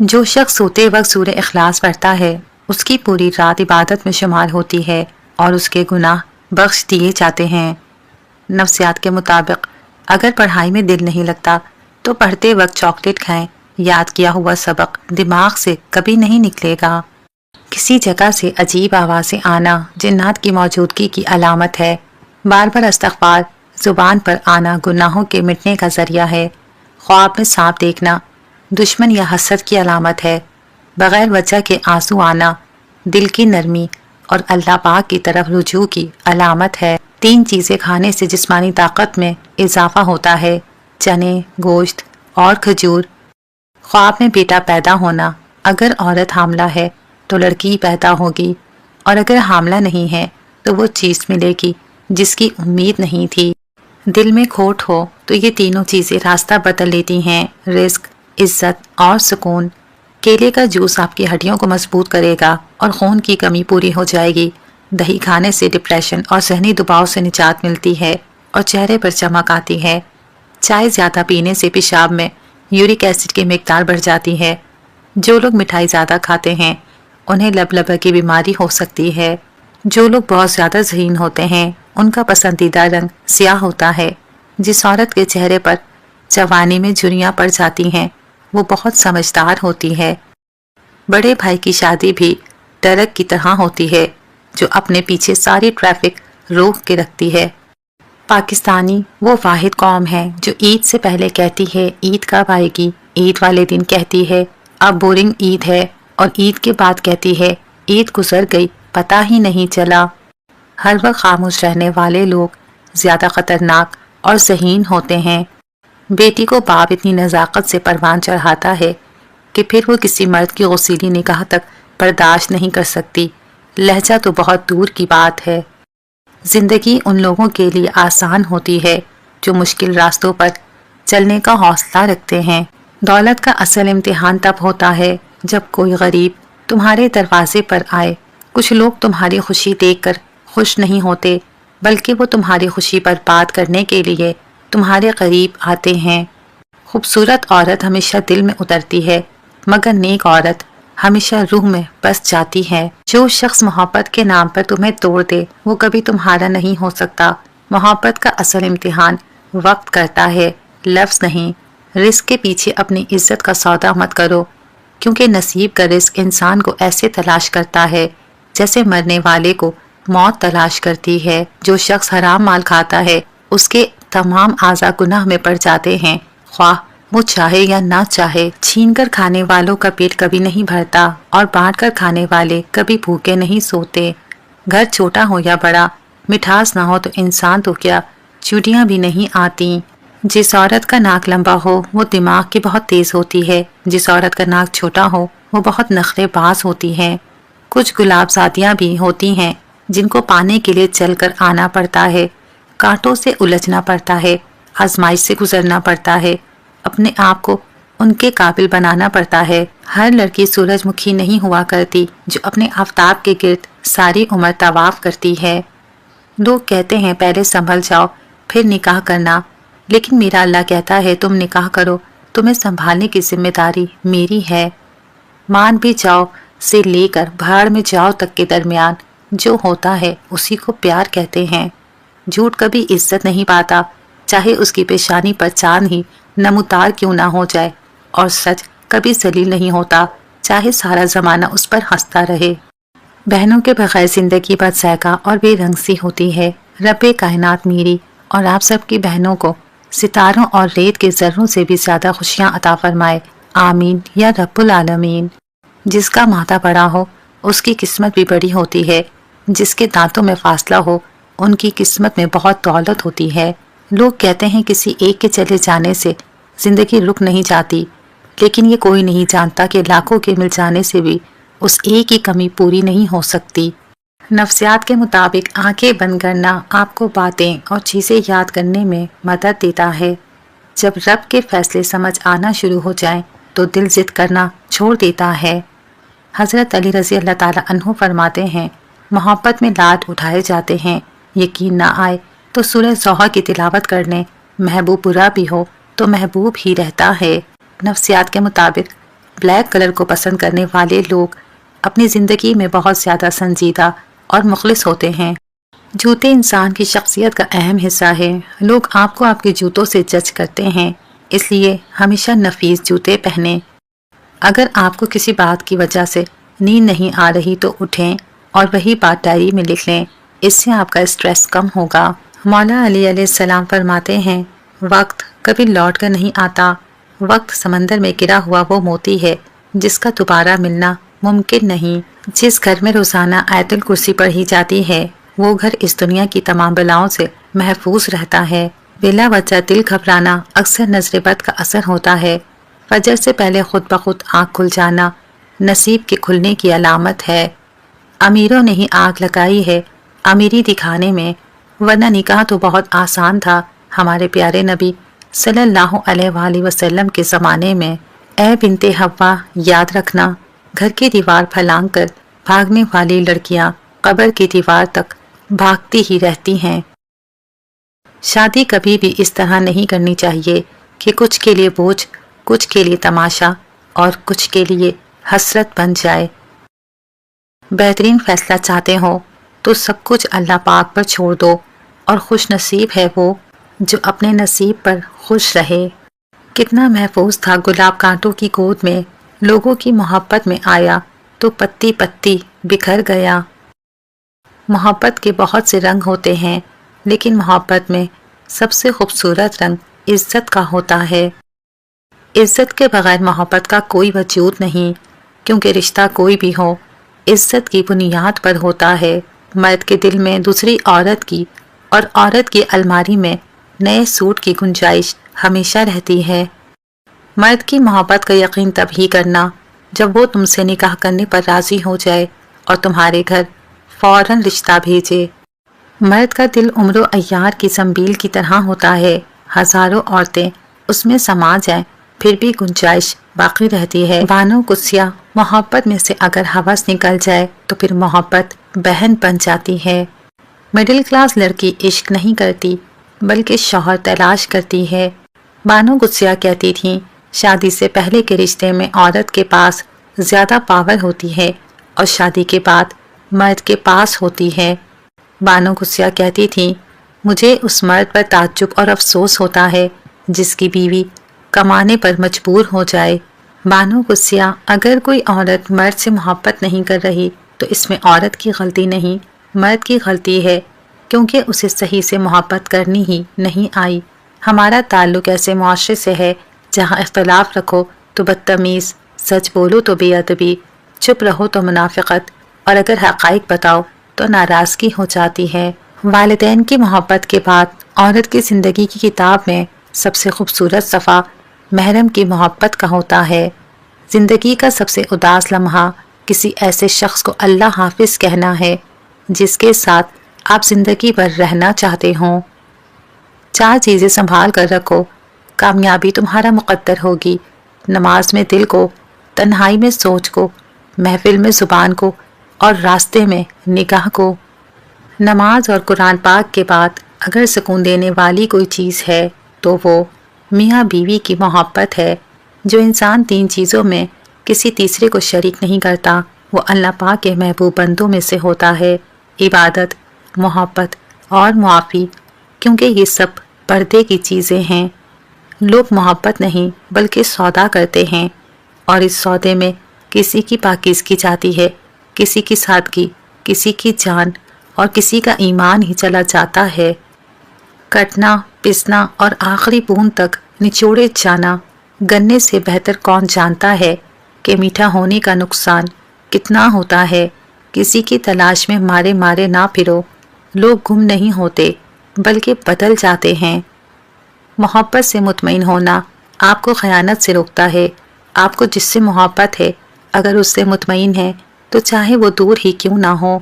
جو شخص سوتے وقت سورہ اخلاص پڑھتا ہے اس کی پوری رات عبادت میں شمار ہوتی ہے اور اس کے گناہ بخش دیے جاتے ہیں۔ نفسیات کے مطابق اگر پڑھائی میں دل نہیں لگتا تو پڑھتے وقت چاکلیٹ کھائیں، یاد کیا ہوا سبق دماغ سے کبھی نہیں نکلے گا۔ کسی جگہ سے عجیب آوازیں آنا جنات کی موجودگی کی علامت ہے۔ بار بار استغفار زبان پر آنا گناہوں کے مٹنے کا ذریعہ ہے۔ خواب میں سانپ دیکھنا دشمن یا حسد کی علامت ہے۔ بغیر وجہ کے آنسو آنا دل کی نرمی اور اللہ پاک کی طرف رجوع کی علامت ہے۔ 3 چیزیں کھانے سے جسمانی طاقت میں اضافہ ہوتا ہے: چنے، گوشت اور کھجور۔ خواب میں بیٹا پیدا ہونا، اگر عورت حاملہ ہے تو لڑکی پیدا ہوگی، اور اگر حاملہ نہیں ہے تو وہ چیز ملے گی جس کی امید نہیں تھی۔ دل میں کھوٹ ہو تو یہ تینوں چیزیں راستہ بدل لیتی ہیں: رزق، عزت اور سکون۔ کیلے کا جوس آپ کی ہڈیوں کو مضبوط کرے گا اور خون کی کمی پوری ہو جائے گی۔ دہی کھانے سے ڈپریشن اور ذہنی دباؤ سے نجات ملتی ہے اور چہرے پر چمک آتی ہے۔ چائے زیادہ پینے سے پیشاب میں یورک ایسڈ کی مقدار بڑھ جاتی ہے۔ جو لوگ مٹھائی زیادہ کھاتے ہیں انہیں لبلبہ کی بیماری ہو سکتی ہے۔ جو لوگ بہت زیادہ ذہین ہوتے ہیں ان کا پسندیدہ رنگ سیاہ ہوتا ہے۔ جس عورت کے چہرے پر جوانی میں جھریاں پڑ جاتی ہیں وہ بہت سمجھدار ہوتی ہے۔ بڑے بھائی کی شادی بھی ٹرک کی طرح ہوتی ہے جو اپنے پیچھے ساری ٹریفک روک کے رکھتی ہے۔ پاکستانی وہ واحد قوم ہے جو عید سے پہلے کہتی ہے عید کب آئے گی، عید والے دن کہتی ہے اب بورنگ عید ہے، اور عید کے بعد کہتی ہے عید گزر گئی پتہ ہی نہیں چلا۔ ہر وقت خاموش رہنے والے لوگ زیادہ خطرناک اور ذہین ہوتے ہیں۔ بیٹی کو باپ اتنی نزاکت سے پروان چڑھاتا ہے کہ پھر وہ کسی مرد کی غسیلی نگاہ تک برداشت نہیں کر سکتی، لہجہ تو بہت دور کی بات ہے۔ زندگی ان لوگوں کے لیے آسان ہوتی ہے جو مشکل راستوں پر چلنے کا حوصلہ رکھتے ہیں۔ دولت کا اصل امتحان تب ہوتا ہے جب کوئی غریب تمہارے دروازے پر آئے۔ کچھ لوگ تمہاری خوشی دیکھ کر خوش نہیں ہوتے بلکہ وہ تمہاری خوشی پر بات کرنے کے لیے تمہارے قریب آتے ہیں۔ خوبصورت عورت ہمیشہ دل میں اترتی ہے مگر نیک عورت ہمیشہ روح میں بس جاتی ہے۔ جو شخص محبت کے نام پر تمہیں توڑ دے وہ کبھی تمہارا نہیں ہو سکتا۔ محبت کا اصل امتحان وقت کرتا ہے، لفظ نہیں۔ رزق کے پیچھے اپنی عزت کا سودا مت کرو، کیونکہ نصیب کا رزق انسان کو ایسے تلاش کرتا ہے جیسے مرنے والے کو موت تلاش کرتی ہے۔ جو شخص حرام مال کھاتا ہے اس کے تمام اعضاء گناہ میں پڑ جاتے ہیں، خواہ وہ چاہے یا نہ چاہے۔ چھین کر کھانے والوں کا پیٹ کبھی نہیں بھرتا اور بانٹ کر کھانے والے کبھی بھوکے نہیں سوتے۔ گھر چھوٹا ہو یا بڑا، مٹھاس نہ ہو تو انسان تو کیا چوٹیاں بھی نہیں آتی۔ جس عورت کا ناک لمبا ہو وہ دماغ کی بہت تیز ہوتی ہے، جس عورت کا ناک چھوٹا ہو وہ بہت نخرے باز ہوتی ہے۔ کچھ گلاب زادیاں بھی ہوتی ہیں جن کو پانے کے لیے چل کر آنا پڑتا ہے، کانٹوں سے الجھنا پڑتا ہے، آزمائش سے گزرنا پڑتا ہے، اپنے آپ کو ان کے قابل بنانا پڑتا ہے۔ ہر لڑکی سورج مکھی نہیں ہوا کرتی جو اپنے آفتاب کے گرد ساری عمر طواف کرتی ہے۔ لوگ کہتے ہیں پہلے سنبھل جاؤ پھر نکاح کرنا، لیکن میرا اللہ کہتا ہے تم نکاح کرو، تمہیں سنبھالنے کی ذمہ داری میری ہے۔ مان بھی جاؤ سے لے کر بھاڑ میں جاؤ تک کے درمیان جو ہوتا ہے اسی کو پیار کہتے ہیں۔ جھوٹ کبھی عزت نہیں پاتا، چاہے اس کی پیشانی پر چاند ہی نمودار کیوں نہ ہو جائے، اور سچ کبھی ذلیل نہیں ہوتا، چاہے سارا زمانہ اس پر ہنستا رہے۔ بہنوں کے بغیر زندگی بد ذائقہ اور بے رنگ سی ہوتی ہے۔ رب کائنات میری اور آپ سب کی بہنوں کو ستاروں اور ریت کے ذروں سے بھی زیادہ خوشیاں عطا فرمائے، آمین یا رب العالمین۔ جس کا ماتھا بڑا ہو اس کی قسمت بھی بڑی ہوتی ہے، جس کے دانتوں میں فاصلہ ہو ان کی قسمت میں بہت دولت ہوتی ہے۔ لوگ کہتے ہیں کسی ایک کے چلے جانے سے زندگی رک نہیں جاتی، لیکن یہ کوئی نہیں جانتا کہ لاکھوں کے مل جانے سے بھی اس ایک کی کمی پوری نہیں ہو سکتی۔ نفسیات کے مطابق آنکھیں بند کرنا آپ کو باتیں اور چیزیں یاد کرنے میں مدد دیتا ہے۔ جب رب کے فیصلے سمجھ آنا شروع ہو جائیں تو دل ضد کرنا چھوڑ دیتا ہے۔ حضرت علی رضی اللہ تعالیٰ عنہ فرماتے ہیں محبت میں لات اٹھائے جاتے ہیں، یقین نہ آئے تو سورہ ضحیٰ کی تلاوت کر لیں، محبوب برا بھی ہو تو محبوب ہی رہتا ہے۔ نفسیات کے مطابق بلیک کلر کو پسند کرنے والے لوگ اپنی زندگی میں بہت زیادہ سنجیدہ اور مخلص ہوتے ہیں۔ جوتے انسان کی شخصیت کا اہم حصہ ہے۔ لوگ آپ کو آپ کے جوتوں سے جج کرتے ہیں، اس لیے ہمیشہ نفیس جوتے پہنیں۔ اگر آپ کو کسی بات کی وجہ سے نیند نہیں آ رہی تو اٹھیں اور وہی بات ڈائری میں لکھ لیں، اس سے آپ کا اسٹریس کم ہوگا۔ مولا علی علیہ السلام فرماتے ہیں، وقت کبھی لوٹ کر نہیں آتا۔ وقت سمندر میں گرا ہوا وہ موتی ہے جس کا دوبارہ ملنا ممکن نہیں۔ جس گھر میں روزانہ آیت الکرسی پڑھی جاتی ہے وہ گھر اس دنیا کی تمام بلاؤں سے محفوظ رہتا ہے۔ بلا وجہ دل گھبرانا اکثر نظر بد کا اثر ہوتا ہے۔ فجر سے پہلے خود بخود آنکھ کھل جانا نصیب کے کھلنے کی علامت ہے۔ امیروں نے ہی آگ لگائی ہے امیری دکھانے میں، ورنہ نکاح تو بہت آسان تھا ہمارے پیارے نبی صلی اللہ علیہ وآلہ وسلم کے زمانے میں۔ اے بنت حوا، یاد رکھنا، گھر کی دیوار پھلانگ کر بھاگنے والی لڑکیاں قبر کی دیوار تک بھاگتی ہی رہتی ہیں۔ شادی کبھی بھی اس طرح نہیں کرنی چاہیے کہ کچھ کے لیے بوجھ، کچھ کے لیے تماشا اور کچھ کے لیے حسرت بن جائے۔ بہترین فیصلہ چاہتے ہو تو سب کچھ اللہ پاک پر چھوڑ دو، اور خوش نصیب ہے وہ جو اپنے نصیب پر خوش رہے۔ کتنا محفوظ تھا گلاب کانٹوں کی گود میں، لوگوں کی محبت میں آیا تو پتی پتی بکھر گیا۔ محبت کے بہت سے رنگ ہوتے ہیں، لیکن محبت میں سب سے خوبصورت رنگ عزت کا ہوتا ہے۔ عزت کے بغیر محبت کا کوئی وجود نہیں، کیونکہ رشتہ کوئی بھی ہو عزت کی بنیاد پر ہوتا ہے۔ مرد کے دل میں دوسری عورت کی اور عورت کی الماری میں نئے سوٹ کی گنجائش ہمیشہ رہتی ہے۔ مرد کی محبت کا یقین تب ہی کرنا جب وہ تم سے نکاح کرنے پر راضی ہو جائے اور تمہارے گھر فوراً رشتہ بھیجے۔ مرد کا دل عمر و ایار کی زنبیل کی طرح ہوتا ہے، ہزاروں عورتیں اس میں سما جائیں پھر بھی گنجائش باقی رہتی ہے۔ بانو قدسیہ، محبت میں سے اگر ہوس نکل جائے تو پھر محبت بہن بن جاتی ہے۔ مڈل کلاس لڑکی عشق نہیں کرتی بلکہ شوہر تلاش کرتی ہے۔ بانو قدسیہ کہتی تھیں، شادی سے پہلے کے رشتے میں عورت کے پاس زیادہ پاور ہوتی ہے اور شادی کے بعد مرد کے پاس ہوتی ہے۔ بانو قدسیہ کہتی تھیں، مجھے اس مرد پر تعجب اور افسوس ہوتا ہے جس کی بیوی کمانے پر مجبور ہو جائے۔ بانو قدسیہ، اگر کوئی عورت مرد سے محبت نہیں کر رہی تو اس میں عورت کی غلطی نہیں، مرد کی غلطی ہے، کیونکہ اسے صحیح سے محبت کرنی ہی نہیں آئی۔ ہمارا تعلق ایسے معاشرے سے ہے جہاں اختلاف رکھو تو بدتمیز، سچ بولو تو بے ادبی، چپ رہو تو منافقت، اور اگر حقائق بتاؤ تو ناراضگی ہو جاتی ہے۔ والدین کی محبت کے بعد عورت کی زندگی کی کتاب میں سب سے خوبصورت صفحہ محرم کی محبت کا ہوتا ہے۔ زندگی کا سب سے اداس لمحہ کسی ایسے شخص کو اللہ حافظ کہنا ہے جس کے ساتھ آپ زندگی بھر رہنا چاہتے ہوں۔ 4 چیزیں سنبھال کر رکھو، کامیابی تمہارا مقدر ہوگی۔ نماز میں دل کو، تنہائی میں سوچ کو، محفل میں زبان کو اور راستے میں نگاہ کو۔ نماز اور قرآن پاک کے بعد اگر سکون دینے والی کوئی چیز ہے تو وہ میاں بیوی کی محبت ہے۔ جو انسان 3 چیزوں میں کسی تیسرے کو شریک نہیں کرتا وہ اللہ پاک کے محبوب بندوں میں سے ہوتا ہے، عبادت، محبت اور معافی، کیونکہ یہ سب پردے کی چیزیں ہیں۔ لوگ محبت نہیں بلکہ سودا کرتے ہیں، اور اس سودے میں کسی کی پاکیزگی جاتی ہے، کسی کی سادگی، کسی کی جان اور کسی کا ایمان ہی چلا جاتا ہے۔ کٹنا، پسنا اور آخری بوند تک نچوڑے جانا، گنے سے بہتر کون جانتا ہے کہ میٹھا ہونے کا نقصان کتنا ہوتا ہے۔ کسی کی تلاش میں مارے مارے نہ پھرو، لوگ گم نہیں ہوتے بلکہ بدل جاتے ہیں۔ محبت سے مطمئن ہونا آپ کو خیانت سے روکتا ہے۔ آپ کو جس سے محبت ہے اگر اس سے مطمئن ہے تو چاہے وہ دور ہی کیوں نہ ہو،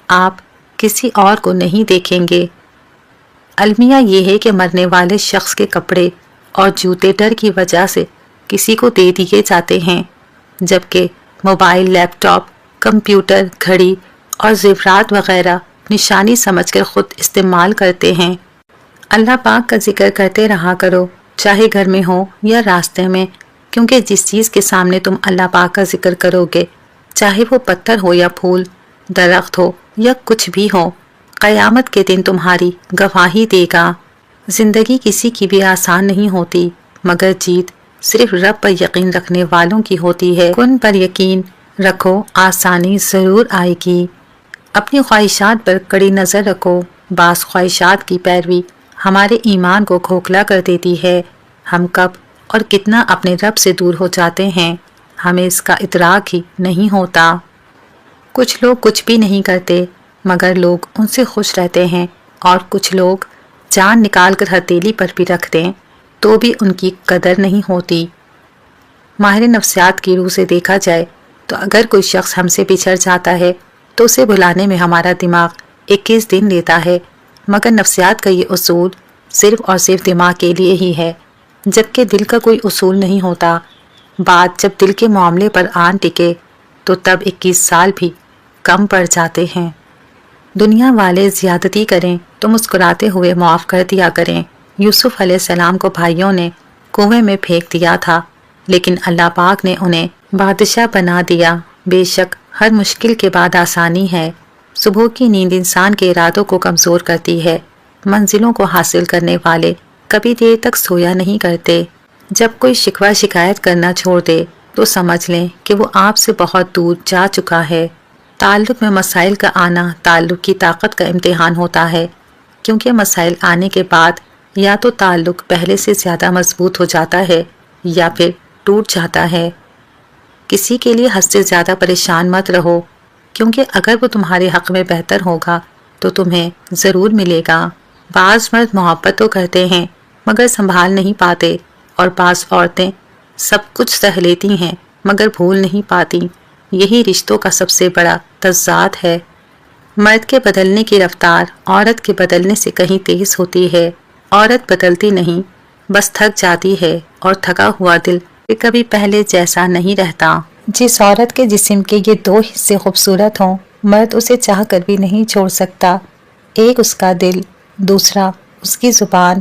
آپ کسی اور کو نہیں دیکھیں گے۔ المیہ یہ ہے کہ مرنے والے شخص کے کپڑے اور جوتے ڈر کی وجہ سے کسی کو دے دیے جاتے ہیں، جبکہ موبائل، لیپ ٹاپ، کمپیوٹر، گھڑی اور زیورات وغیرہ نشانی سمجھ کر خود استعمال کرتے ہیں۔ اللہ پاک کا ذکر کرتے رہا کرو، چاہے گھر میں ہو یا راستے میں، کیونکہ جس چیز کے سامنے تم اللہ پاک کا ذکر کرو گے، چاہے وہ پتھر ہو یا پھول، درخت ہو یا کچھ بھی ہو، قیامت کے دن تمہاری گواہی دے گا۔ زندگی کسی کی بھی آسان نہیں ہوتی، مگر جیت صرف رب پر یقین رکھنے والوں کی ہوتی ہے۔ کن پر یقین رکھو، آسانی ضرور آئے گی۔ اپنی خواہشات پر کڑی نظر رکھو، بعض خواہشات کی پیروی ہمارے ایمان کو کھوکھلا کر دیتی ہے۔ ہم کب اور کتنا اپنے رب سے دور ہو جاتے ہیں، ہمیں اس کا ادراک ہی نہیں ہوتا۔ کچھ لوگ کچھ بھی نہیں کرتے مگر لوگ ان سے خوش رہتے ہیں، اور کچھ لوگ جان نکال کر ہتھیلی پر بھی رکھ دیں تو بھی ان کی قدر نہیں ہوتی۔ ماہر نفسیات کی روح سے دیکھا جائے تو اگر کوئی شخص ہم سے بچھڑ جاتا ہے تو اسے بھلانے میں ہمارا دماغ 21 دن لیتا ہے، مگر نفسیات کا یہ اصول صرف اور صرف دماغ کے لیے ہی ہے، جبکہ دل کا کوئی اصول نہیں ہوتا۔ بات جب دل کے معاملے پر آن ٹکے تو تب 21 سال بھی کم پڑ جاتے ہیں۔ دنیا والے زیادتی کریں تو مسکراتے ہوئے معاف کر دیا کریں۔ یوسف علیہ السلام کو بھائیوں نے کنویں میں پھینک دیا تھا، لیکن اللہ پاک نے انہیں بادشاہ بنا دیا۔ بے شک ہر مشکل کے بعد آسانی ہے۔ صبح کی نیند انسان کے ارادوں کو کمزور کرتی ہے۔ منزلوں کو حاصل کرنے والے کبھی دیر تک سویا نہیں کرتے۔ جب کوئی شکوہ شکایت کرنا چھوڑ دے تو سمجھ لیں کہ وہ آپ سے بہت دور جا چکا ہے۔ تعلق میں مسائل کا آنا تعلق کی طاقت کا امتحان ہوتا ہے، کیونکہ مسائل آنے کے بعد یا تو تعلق پہلے سے زیادہ مضبوط ہو جاتا ہے یا پھر ٹوٹ جاتا ہے۔ کسی کے لیے حد سے زیادہ پریشان مت رہو، کیونکہ اگر وہ تمہارے حق میں بہتر ہوگا تو تمہیں ضرور ملے گا۔ بعض مرد محبت تو کرتے ہیں مگر سنبھال نہیں پاتے، اور بعض عورتیں سب کچھ سہ لیتی ہیں مگر بھول نہیں پاتی۔ یہی رشتوں کا سب سے بڑا تضاد ہے۔ مرد کے بدلنے کی رفتار عورت کے بدلنے سے کہیں تیز ہوتی ہے۔ عورت بدلتی نہیں، بس تھک جاتی ہے، اور تھکا ہوا دل کبھی پہلے جیسا نہیں رہتا۔ جس عورت کے جسم کے یہ دو حصے خوبصورت ہوں، مرد اسے چاہ کر بھی نہیں چھوڑ سکتا۔ ایک اس کا دل، دوسرا اس کی زبان۔